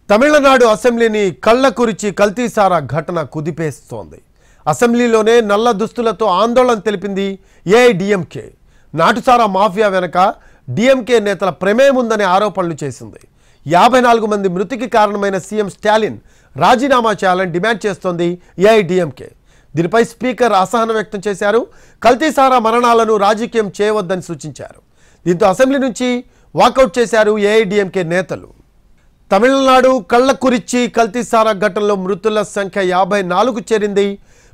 తమిళనాడు అసెంబ్లీని కళ్ళకురిచి కల్తీసారా ఘటన కుదిపేస్తోంది. అసెంబ్లీలోనే నల్ల దుస్తులతో ఆందోళన తెలిపింది ఏఐడిఎంకే. నాటుసారా మాఫియా వెనక డిఎంకే నేతల ప్రమేయం ఉందనే ఆరోపణలు చేసింది. 54 మంది మృతికి కారణమైన సీఎం స్టాలిన్ రాజీనామా చేయాలని డిమాండ్ చేస్తోంది ఏఐడిఎంకే. దీనిపై స్పీకర్ అసహనం వ్యక్తం చేశారు. కల్తీసారా మరణాలను రాజకీయం చేయవద్దని సూచించారు. దీంతో అసెంబ్లీ నుంచి వాకౌట్ చేశారు ఏఐడిఎంకే నేతలు. తమిళనాడు కళ్ళకురిచి కల్తీసారా ఘటనలో మృతుల సంఖ్య 54 చేరింది.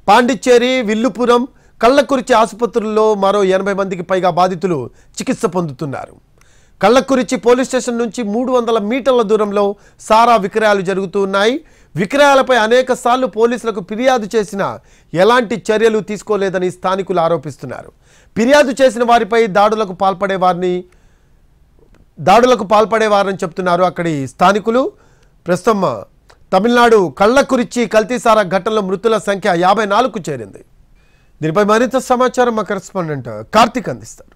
పాండిచ్చేరి, విల్లుపురం, కళ్ళకురిచి ఆసుపత్రుల్లో మరో 80 మందికి పైగా బాధితులు చికిత్స పొందుతున్నారు. కళ్ళకురిచి పోలీస్ స్టేషన్ నుంచి 300 మీటర్ల దూరంలో సారా విక్రయాలు జరుగుతూ ఉన్నాయి. విక్రయాలపై అనేక సార్లు పోలీసులకు ఫిర్యాదు చేసినా ఎలాంటి చర్యలు తీసుకోలేదని స్థానికులు ఆరోపిస్తున్నారు. ఫిర్యాదు చేసిన వారిపై దాడులకు పాల్పడేవారని చెప్తున్నారు అక్కడి స్థానికులు. ప్రస్తుతం తమిళనాడు కళ్ళకురిచి కల్తీసారా ఘటనలో మృతుల సంఖ్య 54కు చేరింది. దీనిపై మరింత సమాచారం మా కరెస్పాండెంట్ కార్తిక్ అందిస్తారు.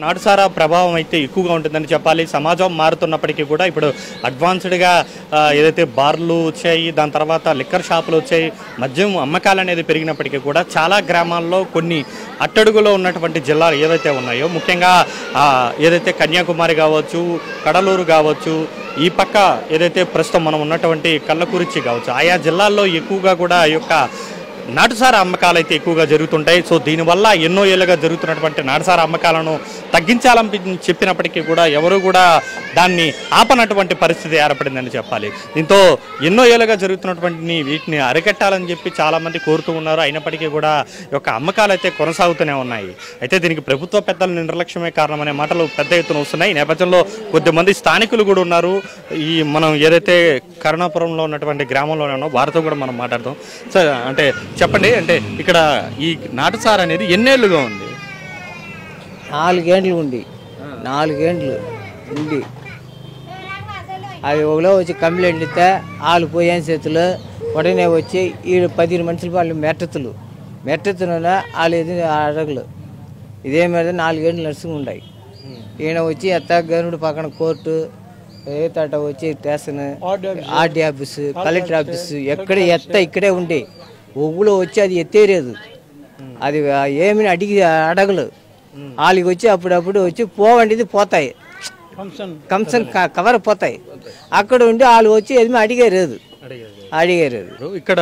నాటుసారా ప్రభావం అయితే ఎక్కువగా ఉంటుందని చెప్పాలి. సమాజం మారుతున్నప్పటికీ కూడా ఇప్పుడు అడ్వాన్స్డ్గా ఏదైతే బార్లు వచ్చాయి, దాని తర్వాత లిక్కర్ షాపులు వచ్చాయి, మద్యం అమ్మకాలు అనేది పెరిగినప్పటికీ కూడా చాలా గ్రామాల్లో కొన్ని అట్టడుగులో ఉన్నటువంటి జిల్లాలు ఏవైతే ఉన్నాయో, ముఖ్యంగా ఏదైతే కన్యాకుమారి కావచ్చు, కడలూరు కావచ్చు, ఈ పక్క ఏదైతే ప్రస్తుతం మనం ఉన్నటువంటి కళ్ళకురిచి కావచ్చు, ఆయా జిల్లాల్లో ఎక్కువగా కూడా ఈ యొక్క నాటుసారా అమ్మకాలు అయితే ఎక్కువగా జరుగుతుంటాయి. సో దీనివల్ల ఎన్నో ఏళ్ళుగా జరుగుతున్నటువంటి నాటుసారా అమ్మకాలను తగ్గించాలని చెప్పినప్పటికీ కూడా ఎవరు కూడా దాన్ని ఆపనటువంటి పరిస్థితి ఏర్పడిందని చెప్పాలి. దీంతో ఎన్నో ఏళ్ళుగా జరుగుతున్నటువంటి వీటిని అరికట్టాలని చెప్పి చాలామంది కోరుతూ ఉన్నారు. అయినప్పటికీ కూడా ఈ యొక్క అమ్మకాలు అయితే కొనసాగుతూనే ఉన్నాయి. అయితే దీనికి ప్రభుత్వ పెద్దల నిర్లక్ష్యమే కారణమనే మాటలు పెద్ద ఎత్తున వస్తున్నాయి. ఈ నేపథ్యంలో కొద్దిమంది స్థానికులు కూడా ఉన్నారు. ఈ మనం ఏదైతే కరుణాపురంలో ఉన్నటువంటి గ్రామంలోనే ఉన్నాం, వారితో కూడా మనం మాట్లాడదాం. సార్, అంటే చెప్పండి, అంటే ఇక్కడ ఈ నాటుసారా అనేది ఎన్నేళ్లుగా ఉంది? 4 ఏండ్లు ఉంది. 4 ఏండ్లు ఉంది. అది ఒకలో వచ్చి కంప్లైంట్ ఇస్తే వాళ్ళు పోయాని చేతులు ఉడనే వచ్చి ఈ 10 మనుషులు వాళ్ళు మెట్టెత్తున వాళ్ళు ఎదురు అడగలు ఇదే మీద 4 ఏండ్లు నర్సింగ్ ఉన్నాయి. ఈయన వచ్చి గవర్నమెంట్ పక్కన కోర్టు, ఏతట వచ్చి station, RD office, collector office ఇక్కడే ఉండి ఒగ్గులో వచ్చి అది ఎత్తేరేదు. అది ఏమని అడగలు వాళ్ళకి వచ్చి అప్పుడప్పుడు వచ్చి పోవండిది పోతాయి, కంసన్ కవర్ పోతాయి. అక్కడ ఉండి వాళ్ళు వచ్చి ఏమి అడిగారు. ఇక్కడ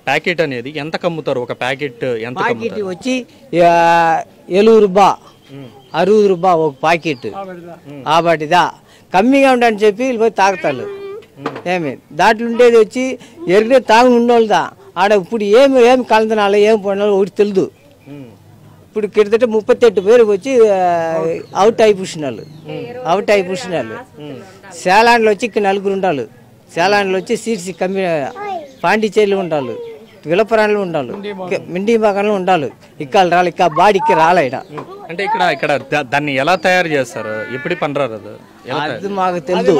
ప్యాకెట్ అనేది ఎంత కమ్ముతారు? ఒక ప్యాకెట్ వచ్చి 70 రూపాయ 60 రూపాయ ఒక ప్యాకెట్. ఆబట్టిదా కమ్మిగా ఉండని చెప్పి వీళ్ళు పోయి తాగుతారు. ఏమి దాంట్లో ఉండేది వచ్చి ఎరిగిన తాగు ఉండోళ్ళదా ఆడ ఇప్పుడు ఏమి కలుతున్నాలో ఏం పడినాలో ఒకటి తెలియదు. ఇప్పుడు కిందట 38 పేరు వచ్చి అవుట్ అయిపోయినాళ్ళు. సేలాండ్లో వచ్చి ఇక్కడ 4 ఉండాలి. సేలాండ్లో వచ్చి సీట్స్ కమ్మి పాండిచేరిలో ఉండాలి, విలపరాలు ఉండాలి, మిండి భాగంలో ఉండాలి. ఇక్కడ రాలి ఇక బాడీకి రాలేడ. అంటే ఇక్కడ దాన్ని ఎలా తయారు చేస్తారు? ఎప్పుడు పనరారు? అది మాకు తెలుదు.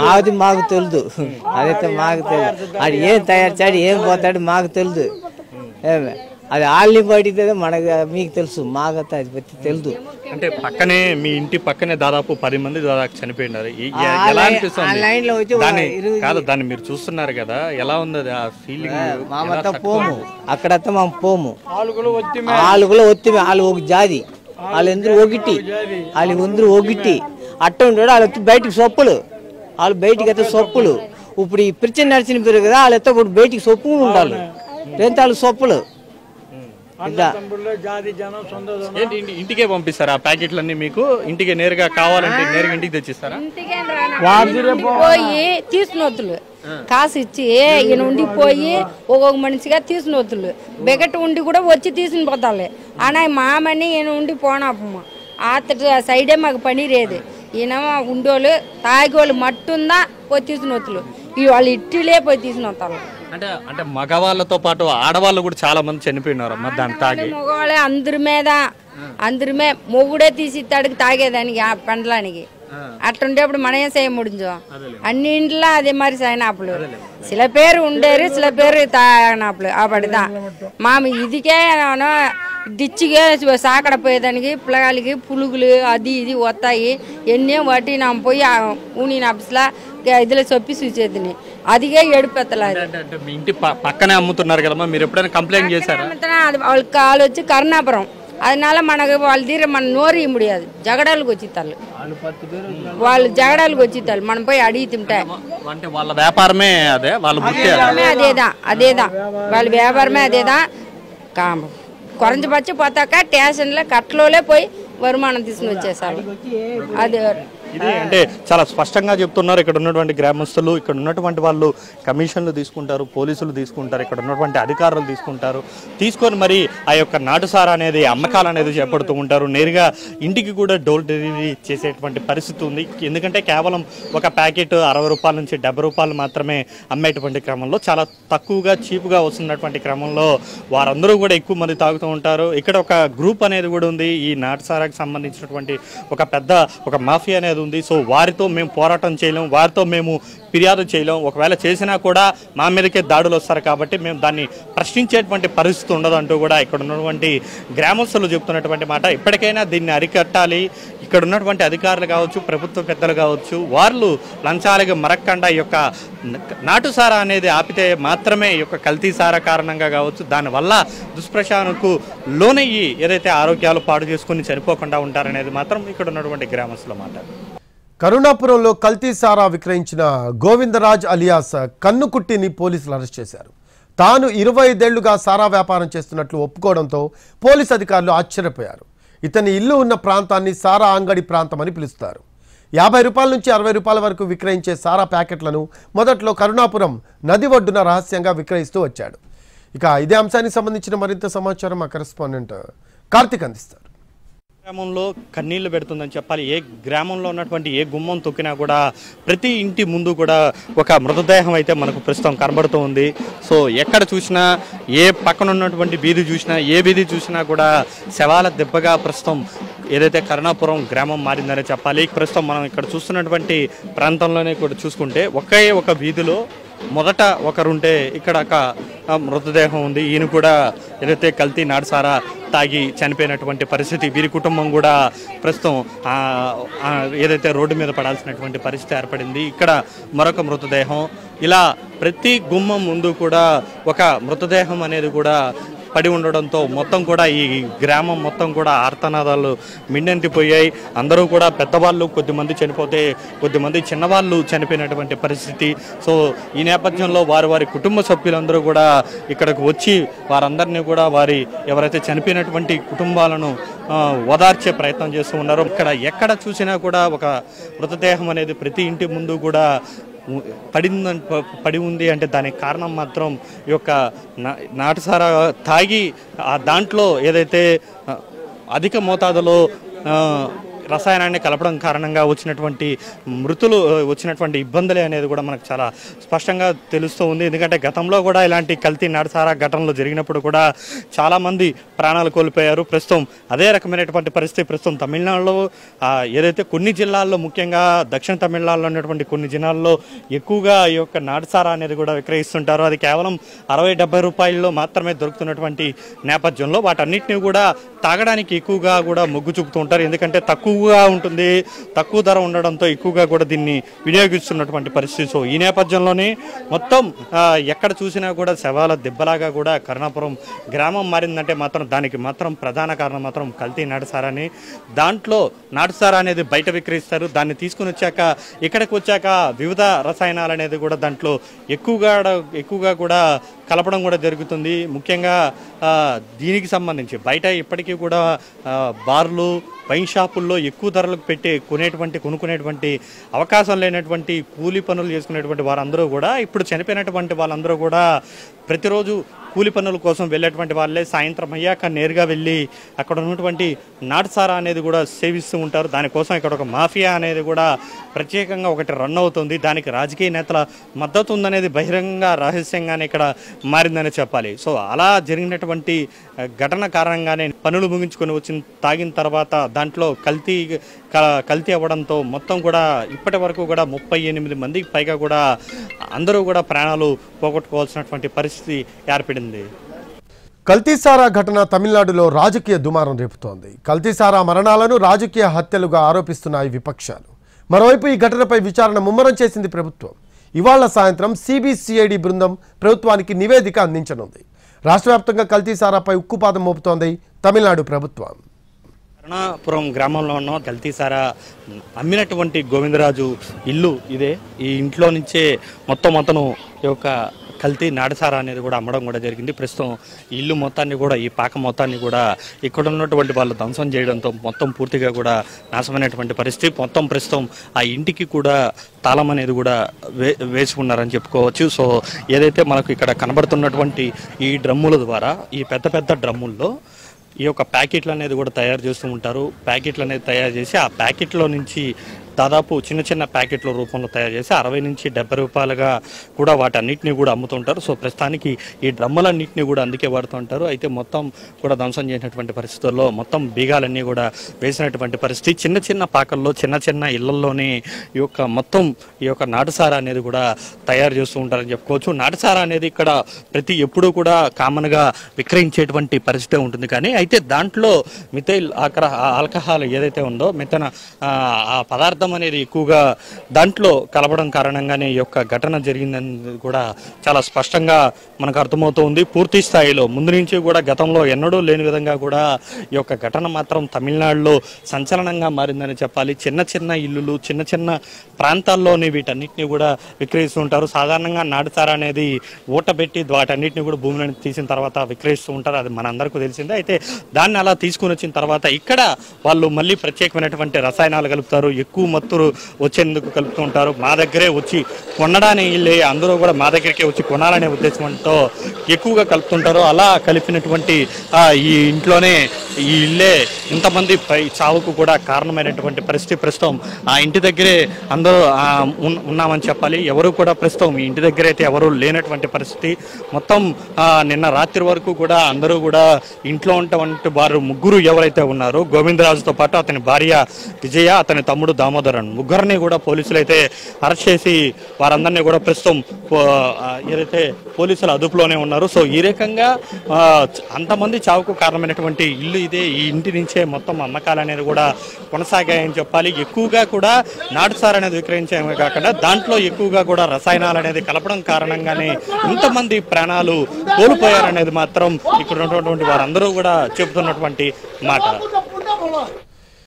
అదైతే మాకు తెలుదు. అది ఏం తయారు చేయాలి, ఏం పోతాడు మాకు తెలుదు. ఏమే అది ఆళ్ళని పడితే మనకు మీకు తెలుసు, మాకైతే అది పట్టి తెలుదు. అంటే పక్కనే మీ ఇంటి పక్కనే దాదాపు 10 మంది దాదాపు చనిపోయినారు. ఎలా అనిపిస్తుంది? దాన్ని మీరు చూస్తున్నారు కదా, ఎలా ఉంది ఆ ఫీలింగ్? మామంతా పోము, అక్కడంతా మేము పోము. వాళ్ళు కూడా ఒత్తిమి, వాళ్ళు ఒక జాతి, వాళ్ళందరూ ఒకటి అట్ట ఉంటాడు. వాళ్ళు వచ్చి బయటికి సొప్పులు, వాళ్ళు బయటికి అయితే సొప్పులు. ఇప్పుడు ఈ పిచ్చి నడిచిన పేరు కదా, వాళ్ళు ఎత్త ఇప్పుడు బయటికి సొప్పు ఉండాలి. వాళ్ళు సొప్పులు ఇంటికే పంపిస్తారా ప్యాకెట్లన్నీ? మీకు ఇంటికి నేరుగా కావాలంటే నేరుగా ఇంటికి తెచ్చిస్తారా? పోయి తీసుకునొత్తులు కాసు ఇచ్చి ఈయన ఉండి పోయి ఒక్కొక్క మనిషిగా తీసుకునొత్తులు బెగట్ ఉండి కూడా వచ్చి తీసుకుని పోతాలి. అనా మామని ఈయన ఉండి పోనాపమ్మ అతడు సైడే మాకు పని రేది. ఈయన ఉండోళ్ళు తాగోళ్ళు మట్టుందా పోయి తీసుకునొత్తులు, వాళ్ళు ఇట్టిలే పోయి తీసుకునొత్తారు. అంటే మగవాళ్ళతో పాటు ఆడవాళ్ళు కూడా చాలా మంది చనిపోయినారు దాన్ని తాగి. మగవాళ్ళే అందరి మొగుడే తీసి ఇస్తాడికి తాగేదానికి ఆ పెండలానికి. అట్లుండేప్పుడు మనం ఏం చేయ ముడించో అన్ని ఇంట్లో అదే మరి సైనాపులు సిల పేరు ఉండేరు, సిల పేరు తాగినాపులు. ఆపడిదా మామ ఇదికే డిచ్చిగా సాకడ పోయేదానికి పిల్లగాళ్ళకి పులుగులు అది ఇది వస్తాయి. ఎన్నే వాటి నా పోయి ఊని ఆఫీస్లో ఇదిలో చొప్పి చూసేదిని అదిగే ఏడుపెత్తలేదు. అంటే మీ ఇంటి పక్కనే అమ్ముతున్నారు కదమ్మా, మీరు ఎప్పుడైనా కంప్లైంట్ చేశారా? అది వాళ్ళకి కాలు వచ్చి కరుణాపురం, அதனால మనకు వాళ్ళ తీర మన నోరు ఇమ్మడియాదు జగడాలకు వచ్చితాళ్ళు, వాళ్ళు జగడాలకు వచ్చితాళ్ళు మనం పోయి అడిగి తింటే. అంటే వాళ్ళ వ్యాపారమే అదే, వాళ్ళ అదేదా వాళ్ళ వ్యాపారమే అదేదా. కొరంచపచ్చి పోతాక స్టేషన్లో కట్లోలే పోయి வருமானம் తీసుకుని వచ్చేసారు. అది ఇది అంటే చాలా స్పష్టంగా చెప్తున్నారు ఇక్కడ ఉన్నటువంటి గ్రామస్తులు. ఇక్కడ ఉన్నటువంటి వాళ్ళు కమిషన్లు తీసుకుంటారు, పోలీసులు తీసుకుంటారు, ఇక్కడ ఉన్నటువంటి అధికారులు తీసుకొని మరి ఆ యొక్క నాటుసారా అనేది అమ్మకాలు అనేది చేపడుతూ ఉంటారు. నేరుగా ఇంటికి కూడా డోర్ డెలివరీ చేసేటువంటి పరిస్థితి ఉంది. ఎందుకంటే కేవలం ఒక ప్యాకెట్ 60 రూపాయల నుంచి 70 రూపాయలు మాత్రమే అమ్మేటువంటి క్రమంలో, చాలా తక్కువగా చీప్గా వస్తున్నటువంటి క్రమంలో వారందరూ కూడా ఎక్కువ మంది తాగుతూ ఉంటారు. ఇక్కడ ఒక గ్రూప్ అనేది కూడా ఉంది, ఈ నాటుసారాకి సంబంధించినటువంటి ఒక మాఫియా అనేది ఉంది. సో వారితో మేము పోరాటం చేయలేం, వారితో మేము ఫిర్యాదు చేయలేం. ఒకవేళ చేసినా కూడా మా మీదకే దాడులు వస్తారు కాబట్టి మేము దాన్ని ప్రశ్నించేటువంటి పరిస్థితి ఉండదంటూ కూడా ఇక్కడ ఉన్నటువంటి గ్రామస్తులు చెప్తున్నటువంటి మాట. ఇప్పటికైనా దీన్ని అరికట్టాలి. ఇక్కడ ఉన్నటువంటి అధికారులు కావచ్చు, ప్రభుత్వ పెద్దలు కావచ్చు, వాళ్ళు లంచాలుగా మరక్కండా ఈ యొక్క నాటుసారా అనేది ఆపితే మాత్రమే ఈ యొక్క కల్తీ సారా కారణంగా కావచ్చు దానివల్ల దుష్ప్రచారణకు లోనయ్యి ఏదైతే ఆరోగ్యాలు పాడు చేసుకుని చనిపోకుండా ఉంటారనేది మాత్రం ఇక్కడ ఉన్నటువంటి గ్రామస్తుల మాట. కరుణాపురంలో కల్తీ సారా విక్రయించిన గోవిందరాజ్ అలియాస్ కన్నుకుట్టిని పోలీసులు అరెస్ట్ చేశారు. తాను 25 ఏళ్లుగా సారా వ్యాపారం చేస్తున్నట్లు ఒప్పుకోవడంతో పోలీసు అధికారులు ఆశ్చర్యపోయారు. ఇతని ఇల్లు ఉన్న ప్రాంతాన్ని సారా అంగడి ప్రాంతం అని పిలుస్తారు. 50 రూపాయల నుంచి 60 రూపాయల వరకు విక్రయించే సారా ప్యాకెట్లను మొదట్లో కరుణాపురం నది ఒడ్డున రహస్యంగా విక్రయిస్తూ వచ్చాడు. ఇక ఇదే అంశానికి సంబంధించిన మరింత సమాచారం మా కరెస్పాండెంట్ కార్తిక్ అందిస్తారు. గ్రామంలో కన్నీళ్లు పెడుతుందని చెప్పాలి. ఏ గ్రామంలో ఉన్నటువంటి ఏ గుమ్మం తొక్కినా కూడా ప్రతి ఇంటి ముందు కూడా ఒక మృతదేహం అయితే మనకు ప్రస్తుతం కనబడుతూ ఉంది. సో ఎక్కడ చూసినా, ఏ పక్కన ఉన్నటువంటి వీధి చూసినా, ఏ వీధి చూసినా కూడా శవాల దెబ్బగా ప్రస్తుతం ఏదైతే కరుణాపురం గ్రామం మారిందనే చెప్పాలి. ప్రస్తుతం మనం ఇక్కడ చూస్తున్నటువంటి ప్రాంతంలోనే కూడా చూసుకుంటే ఒకే ఒక వీధిలో మొదట ఒకరుంటే ఇక్కడ ఒక మృతదేహం ఉంది. ఈయన కూడా ఏదైతే కల్తీ నాటుసారా తాగి చనిపోయినటువంటి పరిస్థితి. వీరి కుటుంబం కూడా ప్రస్తుతం ఏదైతే రోడ్డు మీద పడాల్సినటువంటి పరిస్థితి ఏర్పడింది. ఇక్కడ మరొక మృతదేహం, ఇలా ప్రతి గుమ్మం ముందు కూడా ఒక మృతదేహం అనేది కూడా పడి ఉండడంతో మొత్తం కూడా ఈ గ్రామం మొత్తం కూడా ఆర్తనాదాలు మిన్నెంటిపోయాయి. అందరూ కూడా పెద్దవాళ్ళు కొద్దిమంది చనిపోతే కొద్దిమంది చిన్నవాళ్ళు చనిపోయినటువంటి పరిస్థితి. సో ఈ నేపథ్యంలో వారి కుటుంబ సభ్యులందరూ కూడా ఇక్కడికి వచ్చి వారందరినీ కూడా వారి ఎవరైతే చనిపోయినటువంటి కుటుంబాలను ఓదార్చే ప్రయత్నం చేస్తూ ఉన్నారు. ఇక్కడ ఎక్కడ చూసినా కూడా ఒక మృతదేహం అనేది ప్రతి ఇంటి ముందు కూడా పడి ఉంది. అంటే దానికి కారణం మాత్రం ఈ యొక్క నాటుసారా తాగి దాంట్లో ఏదైతే అధిక మోతాదులో రసాయనాన్ని కలపడం కారణంగా వచ్చినటువంటి ఇబ్బందులే అనేది కూడా మనకు చాలా స్పష్టంగా తెలుస్తూ ఉంది. ఎందుకంటే గతంలో కూడా ఇలాంటి కల్తీ నాటుసారా ఘటనలు జరిగినప్పుడు కూడా చాలామంది ప్రాణాలు కోల్పోయారు. ప్రస్తుతం అదే రకమైనటువంటి పరిస్థితి ప్రస్తుతం తమిళనాడులో ఏదైతే కొన్ని జిల్లాల్లో, ముఖ్యంగా దక్షిణ తమిళనాడులో ఉన్నటువంటి కొన్ని జిల్లాల్లో ఎక్కువగా ఈ యొక్క నాటుసారా అనేది కూడా విక్రయిస్తుంటారు. అది కేవలం 60-70 రూపాయల్లో మాత్రమే దొరుకుతున్నటువంటి నేపథ్యంలో వాటన్నిటిని కూడా తాగడానికి ఎక్కువగా కూడా మొగ్గు చూపుతూ ఉంటారు. ఎందుకంటే తక్కువగా ఉంటుంది, తక్కువ ధర ఉండడంతో ఎక్కువగా కూడా దీన్ని వినియోగిస్తున్నటువంటి పరిస్థితి. సో ఈ నేపథ్యంలోనే మొత్తం ఎక్కడ చూసినా కూడా శవాల దెబ్బలాగా కూడా కరుణాపురం గ్రామం మారిందంటే మాత్రం దానికి మాత్రం ప్రధాన కారణం మాత్రం కల్తీ నాటుసారాని. దాంట్లో నాటుసారా అనేది బయట విక్రయిస్తారు. దాన్ని తీసుకుని వచ్చాక ఇక్కడికి వచ్చాక వివిధ రసాయనాలు అనేది కూడా దాంట్లో ఎక్కువగా కూడా కలపడం కూడా జరుగుతుంది. ముఖ్యంగా దీనికి సంబంధించి బయట ఇప్పటికీ కూడా బార్లు, వైన్ షాపుల్లో ఎక్కువ ధరలకు పెట్టి కొనుక్కునేటువంటి అవకాశం లేనటువంటి కూలీ పనులు చేసుకునేటువంటి వారందరూ కూడా ఇప్పుడు చనిపోయినటువంటి వాళ్ళందరూ కూడా ప్రతిరోజు కూలి పనుల కోసం వెళ్ళేటువంటి వాళ్ళే సాయంత్రం అయ్యాక నేరుగా వెళ్ళి అక్కడ ఉన్నటువంటి నాటుసారా అనేది కూడా సేవిస్తూ ఉంటారు. దానికోసం ఇక్కడ ఒక మాఫియా అనేది కూడా ప్రత్యేకంగా ఒకటి రన్ అవుతుంది. దానికి రాజకీయ నేతల మద్దతు ఉందనేది బహిరంగ రహస్యంగానే ఇక్కడ మారిందని చెప్పాలి. సో అలా జరిగినటువంటి ఘటన కారణంగానే పనులు ముగించుకొని తాగిన తర్వాత దాంట్లో కల్తీ అవ్వడంతో మొత్తం కూడా ఇప్పటి వరకు కూడా 38 మందికి పైగా కూడా అందరూ కూడా ప్రాణాలు పోగొట్టుకోవాల్సినటువంటి పరిస్థితి ఏర్పడింది. కల్తీసారా ఘటన తమిళనాడులో రాజకీయ దుమారం రేపుతోంది. కల్తీసారా మరణాలను రాజకీయ హత్యలుగా ఆరోపిస్తున్నాయి విపక్షాలు. మరోవైపు ఈ ఘటనపై విచారణ ముమ్మరం చేసింది ప్రభుత్వం. ఇవాళ సాయంత్రం సిబిసిఐడి బృందం ప్రభుత్వానికి నివేదిక అందించనుంది. రాష్ట్ర వ్యాప్తంగా కల్తీ సారాపై ఉక్కుపాదం మోపుతోంది తమిళనాడు ప్రభుత్వం. కరుణాపురం గ్రామంలో ఉన్న కల్తీ సారా అమ్మినటువంటి గోవిందరాజు ఇల్లు ఇదే. ఈ ఇంట్లో నుంచే మొత్తం అతను ఈ యొక్క కల్తీ నాటుసారా అనేది కూడా అమ్మడం కూడా జరిగింది. ప్రస్తుతం ఈ ఇల్లు మొత్తాన్ని కూడా, ఈ పాక మొత్తాన్ని కూడా ఇక్కడ ఉన్నటువంటి వాళ్ళు ధ్వంసం చేయడంతో మొత్తం పూర్తిగా కూడా నాశమైనటువంటి పరిస్థితి. మొత్తం ప్రస్తుతం ఆ ఇంటికి కూడా తాళం అనేది కూడా వేసి ఉన్నారని చెప్పుకోవచ్చు. సో ఏదైతే మనకు ఇక్కడ కనబడుతున్నటువంటి ఈ డ్రమ్ముల ద్వారా, ఈ పెద్ద పెద్ద డ్రమ్ముల్లో ఈ యొక్క ప్యాకెట్లు అనేది కూడా తయారు చేస్తూ ఉంటారు. ప్యాకెట్లు అనేది తయారు చేసి ఆ ప్యాకెట్లో నుంచి దాదాపు చిన్న చిన్న ప్యాకెట్ల రూపంలో తయారు చేసి 60 నుంచి 70 రూపాయలుగా కూడా వాటన్నిటిని కూడా అమ్ముతుంటారు. సో ప్రస్తుతానికి ఈ డ్రమ్ములన్నింటినీ కూడా అందుకే వాడుతుంటారు. అయితే మొత్తం కూడా ధ్వంసం చేసినటువంటి పరిస్థితుల్లో మొత్తం బీగాలన్నీ కూడా వేసినటువంటి పరిస్థితి. చిన్న చిన్న పాకల్లో, చిన్న చిన్న ఇళ్లలోనే ఈ యొక్క మొత్తం ఈ యొక్క నాటుసారా అనేది కూడా తయారు చేస్తూ ఉంటారని చెప్పుకోవచ్చు. నాటుసారా అనేది ఇక్కడ ఎప్పుడూ కూడా కామన్గా విక్రయించేటువంటి పరిస్థితి ఉంటుంది. కానీ అయితే దాంట్లో మిథైల్ ఆల్కహాల్ ఏదైతే ఉందో, ఆ పదార్థం అనేది ఎక్కువగా దాంట్లో కలపడం కారణంగానే ఈ యొక్క ఘటన జరిగిందని కూడా చాలా స్పష్టంగా మనకు అర్థమవుతుంది. పూర్తి స్థాయిలో ముందు నుంచి కూడా గతంలో ఎన్నడూ లేని విధంగా కూడా ఈ యొక్క ఘటన మాత్రం తమిళనాడులో సంచలనంగా మారిందని చెప్పాలి. చిన్న చిన్న ఇల్లులు, చిన్న చిన్న ప్రాంతాల్లోని వీటన్నిటిని కూడా విక్రయిస్తూ ఉంటారు. సాధారణంగా నాటుసారా అనేది ఊటబెట్టి వాటన్నిటిని కూడా భూమిని తీసిన తర్వాత విక్రయిస్తూ ఉంటారు. అది మనందరికీ తెలిసిందే. అయితే దాన్ని అలా తీసుకుని వచ్చిన తర్వాత ఇక్కడ వాళ్ళు మళ్ళీ ప్రత్యేకమైనటువంటి రసాయనాలు కలుపుతారు. ఎక్కువ మత్తురు వచ్చేందుకు కలుపుతూ ఉంటారు. మా దగ్గరే వచ్చి కొనడానికి వెళ్ళి అందరూ కూడా మా దగ్గరికే వచ్చి కొనాలనే ఉద్దేశంతో ఎక్కువగా కలుపుతుంటారు. అలా కలిపినటువంటి ఈ ఇంట్లోనే ఈ ఇల్లే ఇంతమంది చావుకు కూడా కారణమైనటువంటి పరిస్థితి. ప్రస్తుతం ఆ ఇంటి దగ్గరే అందరూ ఉన్నామని చెప్పాలి. ఎవరు కూడా ప్రస్తుతం ఈ ఇంటి దగ్గర అయితే ఎవరు లేనటువంటి పరిస్థితి. మొత్తం నిన్న రాత్రి వరకు కూడా అందరూ కూడా ఇంట్లో ఉన్నటువంటి వారు ముగ్గురు ఎవరైతే ఉన్నారో, గోవిందరాజుతో పాటు అతని భార్య విజయ, అతని తమ్ముడు దామోదరన్, ముగ్గురిని కూడా పోలీసులు అయితే అరెస్ట్ చేసి వారందరినీ కూడా ప్రస్తుతం ఏదైతే పోలీసుల అదుపులోనే ఉన్నారు. సో ఈ రకంగా అంతమంది చావుకు కారణమైనటువంటి ఇల్లు ఇదే. ఈ ఇంటి నుంచే మొత్తం అమ్మకాలు అనేది కూడా కొనసాగాయని చెప్పాలి. ఎక్కువగా కూడా నాటుసారా అనేది విక్రయించడమే కాకుండా దాంట్లో ఎక్కువగా కూడా రసాయనాలు అనేది కలపడం కారణంగానే ఇంతమంది ప్రాణాలు కోల్పోయారనేది మాత్రం ఇక్కడ ఉన్నటువంటి వారందరూ కూడా చెబుతున్నటువంటి మాట.